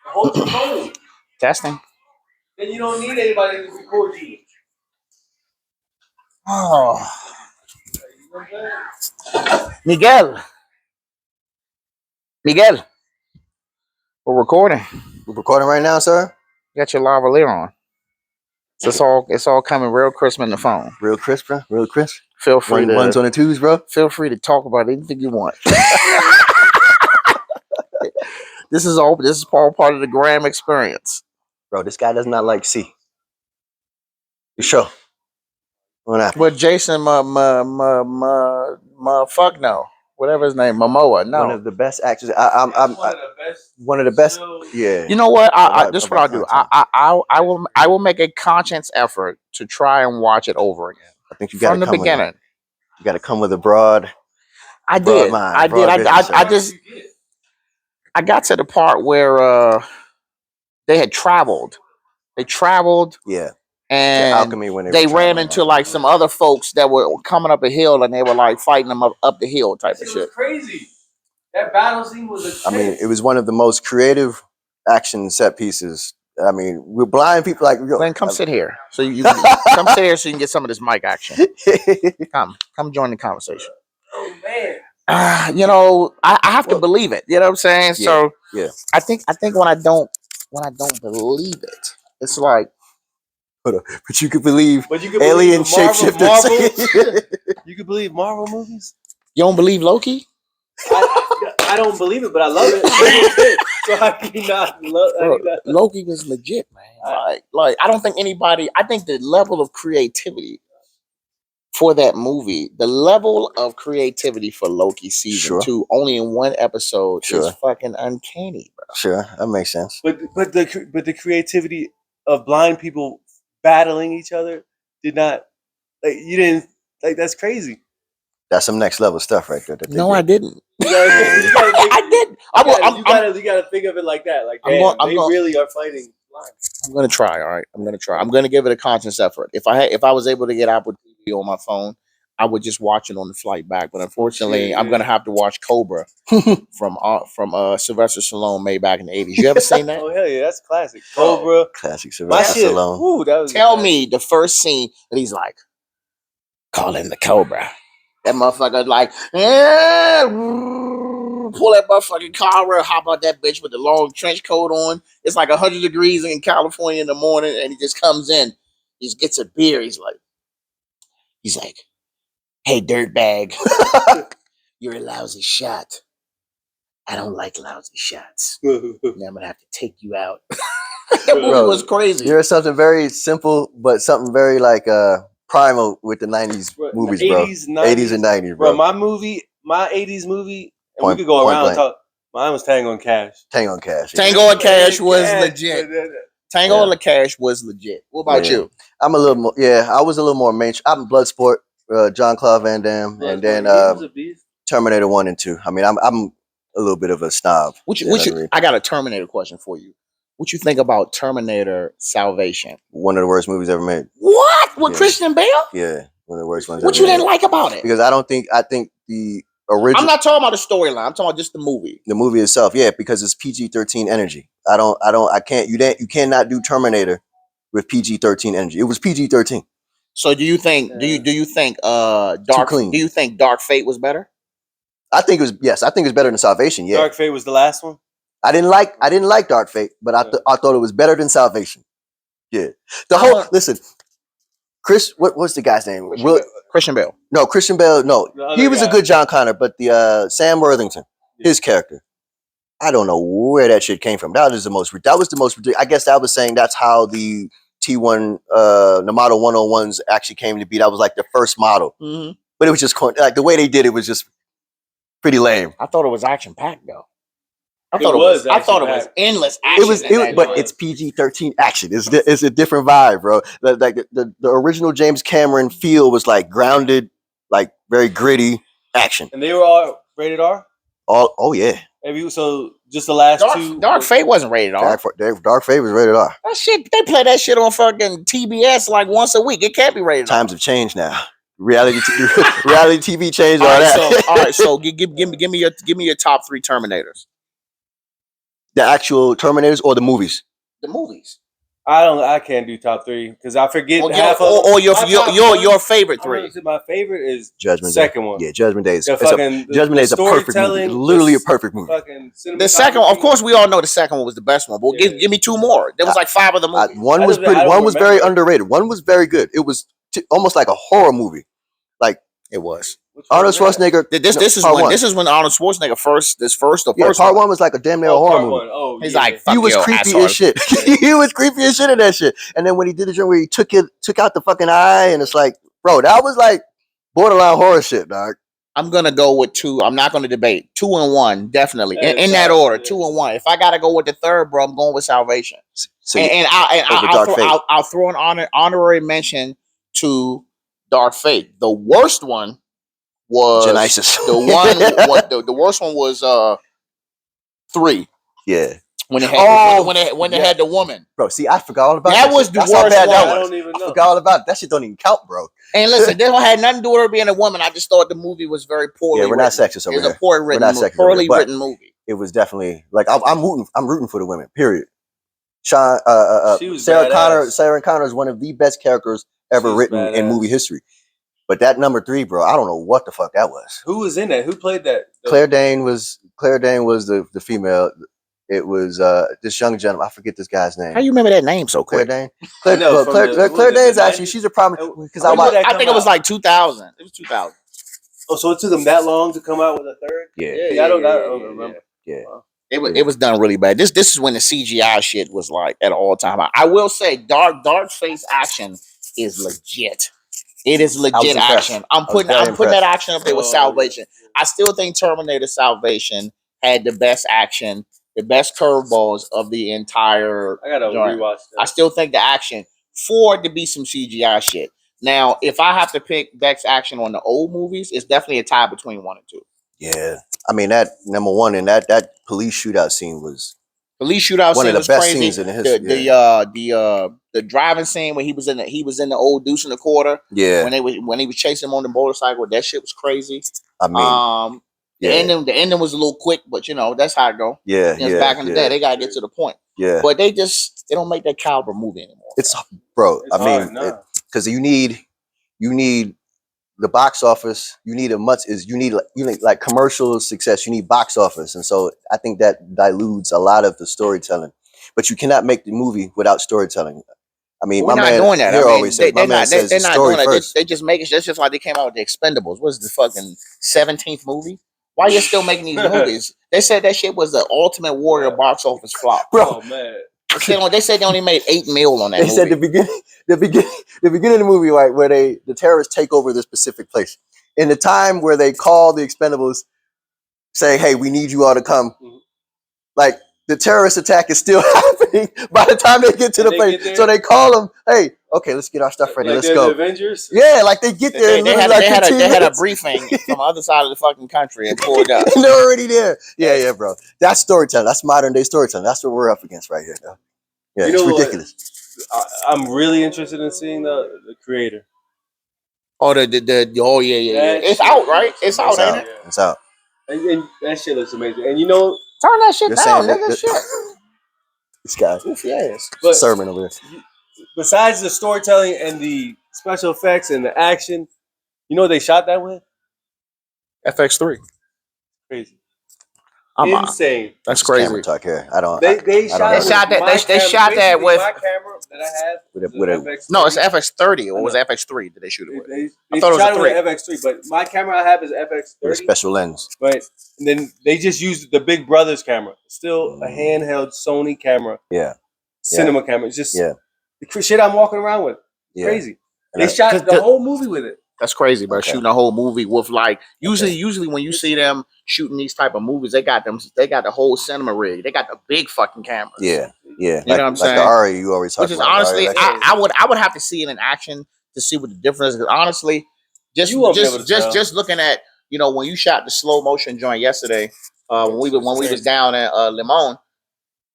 Hold your phone. Testing. Then you don't need anybody to record you. Oh, You know what I'm saying? Miguel. Miguel. We're recording. We're recording right now, sir. You got your lavalier on. So it's all coming real crisp in the phone. Real crisp, bro. Real crisp. Feel free to ones on the twos, bro. Feel free to talk about anything you want. This is all part of the Graham experience. Bro, this guy does not like C. You sure? What happened? But Jason, fuck no, whatever his name, Momoa. No, One of the best actors. I'm one of the best. Yeah. You know what? This is what I'll do. I will make a conscious effort to try and watch it over again. I think you got from the beginning. You got to come with a broad. I did. I got to the part where they had traveled. They traveled. Yeah. And alchemy when they ran into like some other folks that were coming up a hill, and they were like fighting them up the hill type of shit. Crazy. That battle scene was. I mean, it was one of the most creative action set pieces. I mean, we're blind people like. Then come sit here, so you come sit here so you can get some of this mic action. Come join the conversation. Oh man. I have to believe it. You know what I'm saying? Yeah, so yeah. I think when I don't believe it, it's like. But you could believe alien shapeshifters. You could believe Marvel movies? You don't believe Loki? I don't believe it, but I love it. So how can you not love it? Loki was legit, man. Like I don't think anybody. I think the level of creativity for that movie, the level of creativity for Loki season 2, only in one episode, is fucking uncanny, bro. Sure, that makes sense. But the creativity of blind people battling each other did not, like, you didn't, like, that's crazy. That's some next level stuff right there. No, I didn't. I didn't. You gotta think of it like that. Like, they really are fighting blind. I'm gonna try. All right, I'm gonna try. I'm gonna give it a conscious effort. If I was able to get Apple TV on my phone, I would just watch it on the flight back. But unfortunately, I'm gonna have to watch Cobra from Sylvester Stallone, made back in the 80s. You ever seen that? Oh hell yeah, that's classic. Cobra, classic Sylvester Stallone. Ooh, Tell me the first scene that he's like, call him the Cobra. That motherfucker like, pull that motherfucking car out, hop out that bitch with the long trench coat on. It's like 100 degrees in California in the morning, and he just comes in. He just gets a beer. He's like, hey, dirtbag, you're a lousy shot. I don't like lousy shots. Now I'm gonna have to take you out. That movie was crazy. There's something very simple, but something very like primal with the 90s movies, 80s, bro. 80s and 90s, bro. My 80s movie, and we could go around and talk. Mine was Tango and Cash. Tango and Cash. Yeah. Tango and Cash was legit. Tango and Cash was legit. What about you? I'm a little more. Yeah, I was a little more mainstream. I'm Bloodsport, Jean-Claude Van Damme, and then Terminator 1 and 2. I mean, I'm a little bit of a snob. I got a Terminator question for you. What you think about Terminator Salvation? One of the worst movies ever made. What? With Christian Bale? Yeah, one of the worst ones. What you didn't like about it? Because I think the original. I'm not talking about the storyline. I'm talking about just the movie. The movie itself, yeah, because it's PG-13 energy. I can't. You cannot do Terminator with PG-13 energy. It was PG-13. So do you think? Do you think Dark Fate was better? I think it was. Yes, I think it's better than Salvation. Yeah, Dark Fate was the last one. I didn't like Dark Fate, but I thought it was better than Salvation. Yeah, listen, Chris, what was the guy's name? Christian Bale. No, Christian Bale. No, he was a good John Connor, but the Sam Worthington, his character, I don't know where that shit came from. That was the most. I guess that was saying that's how the T1, the Model 101s actually came to be. That was like the first model, but it was just like the way they did it was just pretty lame. I thought it was action packed though. I thought it was endless action. But it's PG-13 action. It's a different vibe, bro. Like the original James Cameron feel was like grounded, like very gritty action. And they were all rated R? Oh yeah. So just the last two. Dark Fate wasn't rated R. Dark Fate was rated R. That shit, they play that shit on fucking TBS like once a week. It can't be rated R. Times have changed now. Reality TV changed all that. All right, so give me your top 3 Terminators. The actual Terminators or the movies? The movies. I can't do top three because I forget Or, half of or them. your favorite three. My favorite is Judgment second Day. one. Yeah, Judgment Day is Judgment Day is a perfect movie. Literally a perfect movie. The second one, of course, we all know the second one was the best one. But give me two more. There was like 5 of the movies. One was pretty. One was very underrated. One was very good. It was almost like a horror movie. Like it was. Arnold Schwarzenegger. This is when Arnold Schwarzenegger first. Part one was like a damn near horror movie. Oh, he's like, he was creepy as shit. He was creepy as shit in that shit. And then when he did the joint where he took out the fucking eye, and it's like, bro, that was like borderline horror shit, dog. I'm gonna go with 2. I'm not gonna debate 2 and 1, definitely in that order. 2 and 1. If I gotta go with the third, bro, I'm going with Salvation. So I'll throw an honorary mention to Dark Fate. The worst one was Genesis. The worst one was 3. Yeah. When they had the woman. Bro, see, I forgot all about that. That was the worst one. I don't even know. I forgot all about it. That shit don't even count, bro. And listen, this one had nothing to do with her being a woman. I just thought the movie was very poorly written. We're not sexist over here. It was a poorly written movie. It was definitely like I'm rooting for the women. Period. Sarah Connor is one of the best characters ever written in movie history. But that number 3, bro, I don't know what the fuck that was. Who was in that? Who played that? Claire Danes was the female. It was this young gentleman. I forget this guy's name. How you remember that name so quick? Claire Danes. Claire Danes actually, she's a prominent because I think it was like 2000. It was 2000. Oh, so it took them that long to come out with a third? Yeah. I don't remember. Yeah. It was done really bad. This is when the CGI shit was like at all time. I will say Dark Face action is legit. It is legit action. I'm putting that action up there with Salvation. I still think Terminator Salvation had the best action, the best curveballs of the entire. I gotta rewatch that. I still think the action for it to be some CGI shit. Now, if I have to pick best action on the old movies, it's definitely a tie between 1 and 2. Yeah, I mean that number 1 and that police shootout scene was one of the best scenes in the history. The driving scene when he was in the old Deuce and a Quarter. Yeah, when he was chasing him on the motorcycle, that shit was crazy. I mean, the ending was a little quick, but that's how it go. Yeah, back in the day, they gotta get to the point. Yeah, but they don't make that caliber movie anymore. It's because you need the box office. You need like commercial success. You need box office, and so I think that dilutes a lot of the storytelling. But you cannot make the movie without storytelling. I mean, we're not doing that. They're not doing that. They just make it. That's just like they came out with the Expendables. What's the fucking 17th movie? Why are you still making these movies? They said that shit was the Ultimate Warrior box office flop. Bro, oh man. They said they only made $8 million on that movie. They said the beginning of the movie, right, where the terrorists take over this specific place. In the time where they call the Expendables, saying, "Hey, we need you all to come," like the terrorist attack is still happening by the time they get to the place. So they call them, "Hey, okay, let's get our stuff ready. Let's go." The Avengers? Yeah, like they get there. They had a briefing from the other side of the fucking country and pulled up. They're already there. Yeah, bro. That's storytelling. That's modern day storytelling. That's what we're up against right here, though. Yeah, it's ridiculous. I'm really interested in seeing the creator. Oh, yeah. It's out, right? It's out, ain't it? It's out. And that shit looks amazing. And turn that shit down, nigga. Shit. This guy. Goofy ass. But sermon over there. Besides the storytelling and the special effects and the action, they shot that with? FX3. Crazy. I'm insane. That's crazy. Camera talk here. I don't. They shot that with my camera that I have. With FX3. No, it's FX30 or was it FX3 that they shoot it with? They shot it with FX3, but my camera I have is FX30. With a special lens. But then they just used the Big Brother's camera. Still a handheld Sony camera. Yeah. Cinema camera. It's just the shit I'm walking around with. Crazy. They shot the whole movie with it. That's crazy, bro. Okay. Shooting a whole movie with usually when you see them shooting these type of movies, they got the whole cinema rig. They got the big fucking cameras. Yeah. You know what I'm saying? Like the Ari you always talk about. Which is honestly, I would have to see it in action to see what the difference is. Because honestly, just looking at when you shot the slow motion joint yesterday, when we was down at Limon,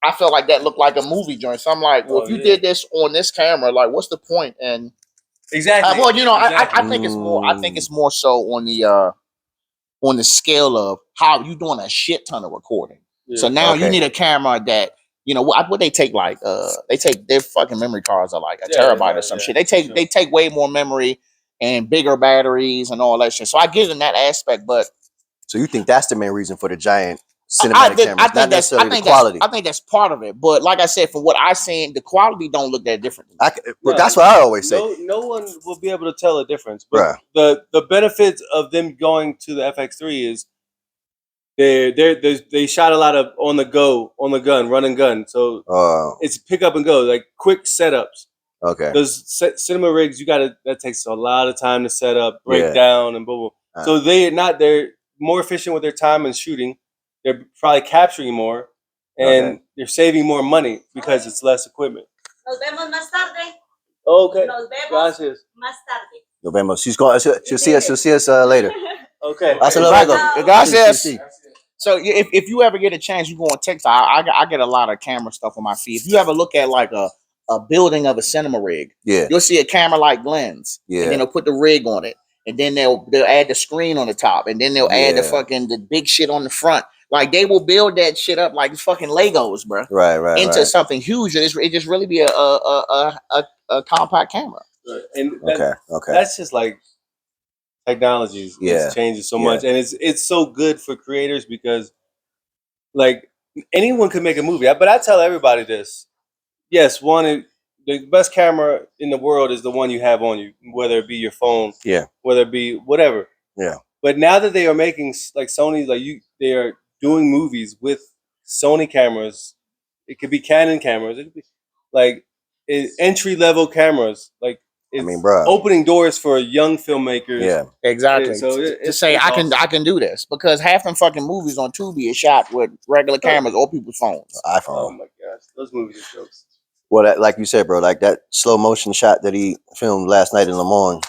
I felt like that looked like a movie joint. So I'm like, well, if you did this on this camera, like, what's the point? And exactly. I think it's more. I think it's more so on the scale of how you doing a shit ton of recording. So now you Okay. need a camera that, you know, what they take, like they take their fucking memory cards are like a terabyte or some shit. They take way more memory and bigger batteries and all that shit. So I get in that aspect, but So you think that's the main reason for the giant cinematic cameras, not necessarily the quality? I think that's part of it. But like I said, from what I seen, the quality don't look that different. But that's what I always say. No one will be able to tell a difference. Bruh. But the benefits of them going to the FX3 is they shot a lot of on the gun, run and gun. So it's pick up and go, like quick setups. Okay. Those cinema rigs, that takes a lot of time to set up, break down, and boom. So they're more efficient with their time and shooting. They're probably capturing more, and they're saving more money because it's less equipment. Nos vemos más tarde. Okay. Nos vemos Gracias. Más tarde. Nos vemos. She'll see us later. Okay. Hasta luego. Gracias. So if you ever get a chance, you go on TikTok. I get a lot of camera stuff on my feed. If you ever look at like a building of a cinema rig, you'll see a camera like lens, and then they'll put the rig on it, and then they'll add the screen on the top, and then they'll add the big shit on the front. Like they will build that shit up like fucking Legos, bro. Right. Into something huge. It just really be a compact camera. Right. And that's just like technology is changing so much, and it's so good for creators because like anyone could make a movie. But I tell everybody this: yes, the best camera in the world is the one you have on you, whether it be your phone, whether it be whatever. But now that they are making like Sony's, they are doing movies with Sony cameras. It could be Canon cameras. It could be like entry level cameras. Like it's opening doors for young filmmakers. Yeah, exactly. So to say I can do this because half them fucking movies on Tubi is shot with regular cameras or people's phones. iPhone. Oh my gosh, those movies are jokes. Well, like you said, bro, like that slow motion shot that he filmed last night in Le Mans.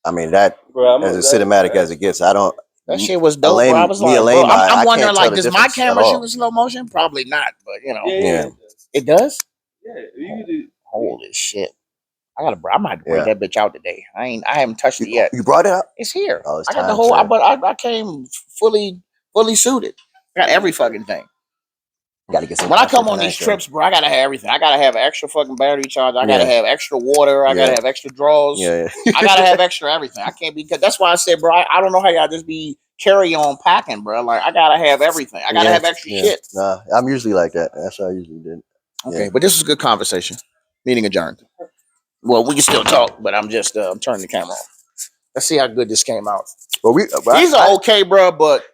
I mean, as cinematic as it gets. That shit was dope. Bro. I was like, bro, I'm wondering, like, does my camera shoot in slow motion? Probably not, but you know, it does. Yeah, you do. Holy shit! I might have to bring that bitch out today. I haven't touched it yet. You brought it out? It's here. Oh, it's I got the whole. But I came fully suited. I got every fucking thing. Gotta get some. When I come on these trips, bro, I gotta have everything. I gotta have extra fucking battery charge. I gotta have extra water. I gotta have extra drawers. I gotta have extra everything. I can't be. That's why I said, bro, I don't know how y'all just be carry on packing, bro. Like I gotta have everything. I gotta have extra shit. Nah, I'm usually like that. That's how I usually did. Okay, but this is a good conversation. Meeting adjourned. Well, we can still talk, but I'm just I'm turning the camera off. Let's see how good this came out. Well, these are okay, bro, but